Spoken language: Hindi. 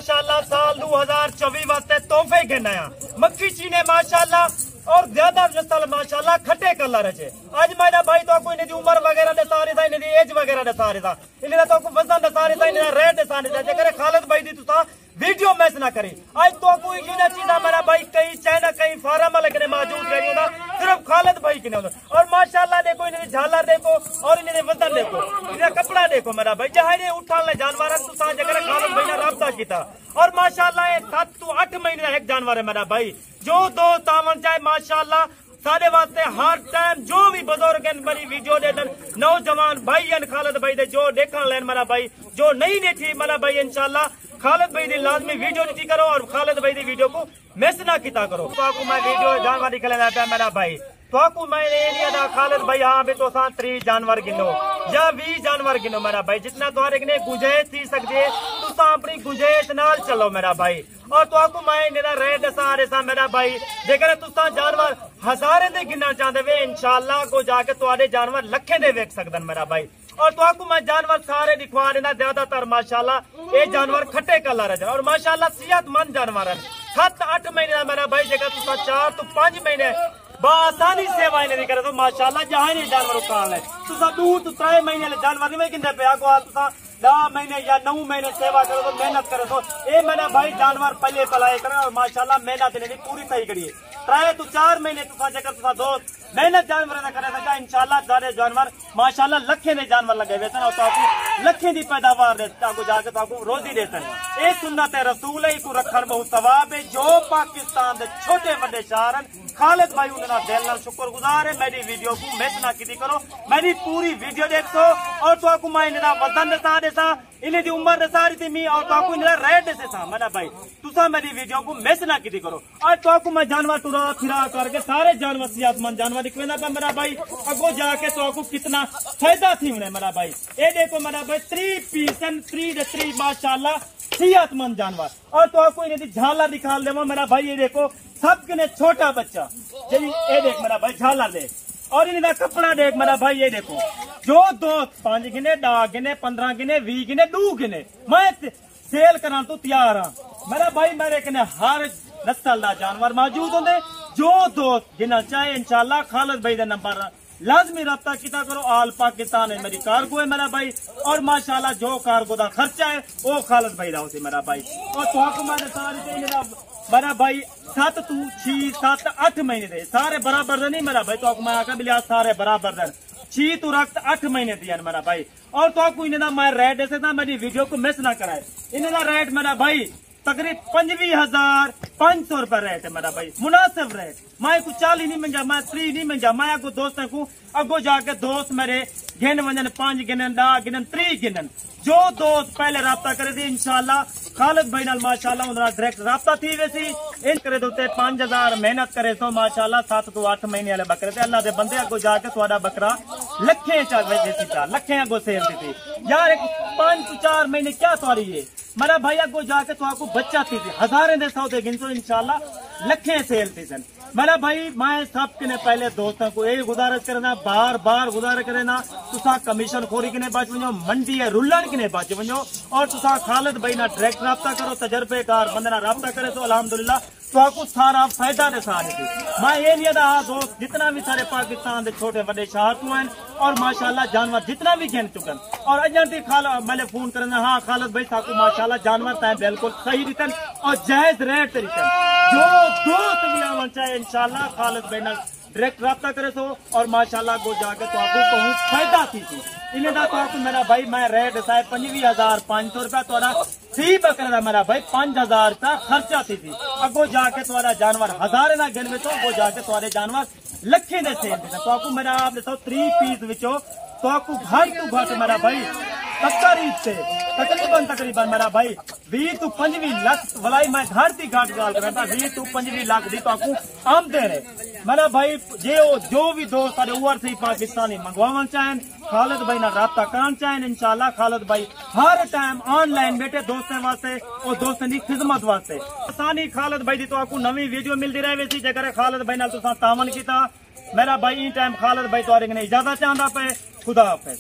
माशाल्लाह साल 2024 वास्ते तोहफे गिनाया मक्खी चीने माशाल्लाह और ज्यादा नस्ल माशाल्लाह खट्टे कलर है। आज मेरा भाई तो कोई नहीं उम्र वगैरह दे सारे था इन्हें एज वगैरह दे सारे था इन्हें तो वजन दे सारे था इन्हें रेट दे सारे था जेकर खालिद भाई दी तुसा वीडियो मैच ना करी आज तो कोई गिना चीजा मेरा भाई कई चाइना कई फार्म वाले मौजूद रही होता सिर्फ खालिद भाई की नहीं होता। और माशाल्लाह देखो इन्हें झालर देखो और इन्हें वजन देखो इन्हें कपड़ा देखो मेरा भाई जहाँ इन्हें उठाने जानवर तुसा जेकर खालिद भाई ने राब्ता किया। और माशाल्लाह 7 to 8 महीने का एक जानवर है मेरा भाई जो दोस्त आवन चाहे माशाल्लाह सारे वास्ते हर टाइम जो भी बुजुर्ग मेरी वीडियो दे नौजवान भाई खालिद भाई दे जो देखने लेन मेरा भाई जो नहीं देखी मेरा भाई इंशाल्लाह खालिद भाई दी लाजमी वीडियो दी करो और खालिद भाई दी वीडियो को मिस ना किया करो। तो मैं वीडियो जानवर दिखा था मेरा भाई तो मैं खालिद भाई हाँ भी तो 30 जानवर गिनो या 20 जानवर गिनो मेरा भाई जितना तुम्हारे ने गुंजाइश थी सकती है तुम अपनी गुंजाइश नाल चलो मेरा भाई। और तो मैं रेट सारे सा मेरा भाई जेकर तुसा जानवर हजारे दे गिनना चाहते वे इंशाल्लाह को जाके तुम्हारे जानवर लखे दे वेख सकदन मेरा भाई। और तो मैं जानवर सारे दिखवा देना ज्यादातर माशाल्लाह ये जानवर खट्टे कलर है और माशाल्लाह सेहतमंद जानवर है। 7-8 महीने मेरा भाई जेकर तुसा 4 to 5 महीने बासानी सेवा इन्हें करे तो माशाल्लाह जहाँ नहीं जानवर उठान है तुसा 2 to 3 महीने जानवर नहीं गिनते पे आगो तुसा 10 महीने या 9 महीने सेवा करो तो मेहनत करो तो ये मेरा भाई जानवर पले पलाए करे और माशाल्लाह मेहनत इन्हें पूरी सही करिए 3 to 4 महीने तुसा जेकर तुसा दोस्त मेहनत जानवर ना करे तो इंशाल्लाह सारे जानवर माशाल्लाह लखे ने जानवर लगे हुए और तो लखे की पैदावार देते जाके तो रोजी देते हैं। ये सुन्नत है रसूल है को रखन बहुत सवाब है जो पाकिस्तान के छोटे बड़े शहर हैं खालिद भाई उन्हें दिल नाल शुक्रगुजार है। मेरी वीडियो को मिस ना की करो मेरी पूरी वीडियो देखो और तो मैं इन्हें वजन दसा देसा इन्हें उम्र दसा रही थी मी और तो इन्हें रेट दसे था मेरा भाई तुसा मेरी वीडियो को मिस ना की करो। और तो मैं जानवर टुरा फिरा करके सारे जानवर सेहतमंद जानवर दिखवेना था मेरा भाई अगो जाके तो कितना फायदा थी उन्हें मेरा भाई। ये देखो मेरा भाई 3 पीस 3 माशाल्लाह सेहतमंद जानवर। और तो इन्हें झालर दिखा दे मेरा भाई ये देखो सबके ने छोटा बच्चा जी ये देख मेरा भाई झालर देख और इनका कपड़ा देख मेरा भाई ये देखो जो दोस्त 5 गिने 10 गिने 15 गिने 20 गिने 2 गिने मैं सेल करा तो तैयार हाँ मेरा भाई मेरे कने हर नस्ल का जानवर मौजूद होंगे जो दोस्त गिना चाहे इंशाल्लाह खालिद भाई का नंबर लाजमी रब्ता किया करो। आल पाकिस्तान है मेरी कार्गो है मेरा भाई और माशाल्लाह जो कार्गो का खर्चा है वो खालिद भाई का होती मेरा भाई। और तो मेरा भाई 7 to 6 7 8 महीने दे सारे बराबर नहीं मेरा भाई तो मैं आकर मिला सारे बराबर 6 to 8 महीने दिया मेरा भाई। और तो इन्हें मैं रेट ऐसे था मेरी वीडियो को मिस ना कराए इन्हें रेट मेरा भाई तकरीब 25,500 रुपए रेट है मेरा भाई मुनासिब रेट मैं कुछ 40 नहीं मंजा मैं 3 नहीं मंजा मैं अगो दोस्तों को अगो जाके दोस्त मेरे गिन वजन 5 गिनन 10 गिनन 3 गिनन जो दोस्त पहले राब्ता करे थे इंशाल्लाह खालिद भाई नाल माशाल्लाह उनका डायरेक्ट राब्ता थी वैसी इन करे दोते 5,000 मेहनत करे तो माशाल्लाह 7 to 8 महीने वाले बकरे थे अल्लाह के बंदे अगो जाके थोड़ा बकरा लखे लखे अगो सेल थी यार 5 to 4 महीने क्या सॉरी है मेरा भाई अगो जाके तो आपको बच्चा थी हजारे दे सौदे गिनसो इंशाल्लाह लखे सेल थी सन मेरा भाई मैं सबके ने पहले दोस्तों को यही गुजारिश करना बार बार गुजारिश करना तुसा कमीशन खोरी के बच वनो मंडी है रुलन के बच वनो और तुसा खालिद भाई ना डायरेक्ट राब्ता करो तजर्बेकार बंदे ना राब्ता करे तो अल्हम्दुलिल्लाह तो सारा फायदा दे सारे थी। मैं ये नहीं था दोस्त जितना भी सारे पाकिस्तान के छोटे बड़े शहर को हैं और माशाल्लाह जानवर जितना भी गिन चुकन और अजंती मैंने फोन करना हाँ खालिद भाई साकू माशाल्लाह जानवर तय बिल्कुल सही रिटर्न और जायज रेट रिटर्न जो दोस्त भी आवन चाहे इंशाल्लाह खालिद भाई ना डायरेक्ट राब्ता करे तो और माशाल्लाह को जाके तो आपको बहुत फायदा थी इन्हें तो मेरा भाई मैं रेट साहब 25,500 रुपया थोड़ा सी बकरा मेरा भाई 5,000 रुपया खर्चा थी अगो जाके तुम्हारा जानवर हजारे ना गिन तो अगो जाके तुम्हारे जानवर लखे ने सेल थे तो मेरा आप 3 पीस विचो तो घट टू घट मेरा भाई तकरीबन मेरा भाई 20 to 25 लाख वलाई मैं घाट की घाट गाल करता 20 to 25 लाख दी तो आमदे रहे मेरा भाई जो भी दोस्त सारे ओवर से पाकिस्तानी मंगवावन चाहें खालिद भाई ना राब्ता करना चाहें इंशाल्लाह खालिद भाई हर टाइम ऑनलाइन बैठे दोस्तों वास्ते और दोस्तों की खिदमत वास्ते आसानी खालिद भाई दी तो आपको नवी वीडियो मिलती रहे वैसी जगह खालिद भाई नाल तुसां तावन कीता मेरा भाई इन टाइम खालिद भाई तो इजाजत चाहता पे खुदा हाफिज।